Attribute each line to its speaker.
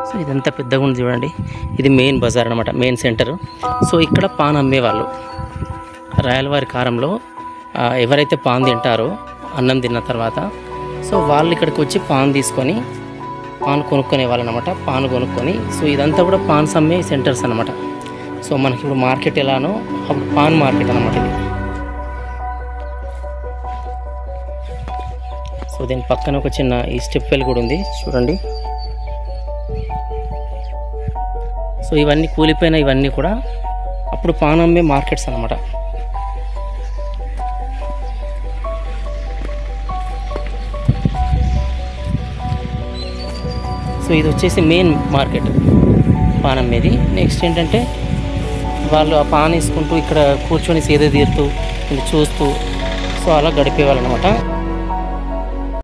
Speaker 1: So ఇదంతా పెద్దగా ఉంది చూడండి, ఇది మెయిన్ బజార్ అనమాట, మెయిన్ సెంటర్. సో ఇక్కడ పాన్ అమ్మేవాళ్ళు రాయలవారి కారంలో ఎవరైతే పాన్ తింటారో అన్నం తిన్న తర్వాత, సో వాళ్ళు ఇక్కడికి వచ్చి పాన్ తీసుకొని పాన్ కొనుక్కునే వాళ్ళు అనమాట. పాన్ కొనుక్కొని, సో ఇదంతా కూడా పాన్స్ అమ్మే సెంటర్స్ అనమాట. సో మనకి ఇప్పుడు మార్కెట్ ఎలానో అప్పుడు పాన్ మార్కెట్ అనమాట ఇది. సో దీని పక్కన ఒక చిన్న ఈ స్టెప్ వెల్ కూడా ఉంది చూడండి. సో ఇవన్నీ కూలిపోయిన ఇవన్నీ కూడా అప్పుడు పాన్ అమ్మే మార్కెట్స్ అనమాట. సో ఇది వచ్చేసి మెయిన్ మార్కెట్ పాన్ అమ్మేది. నెక్స్ట్ ఏంటంటే వాళ్ళు ఆ పాన్ వేసుకుంటూ ఇక్కడ కూర్చొని సేద తీరుతూ చూస్తూ సో అలా గడిపేవాళ్ళు అనమాట.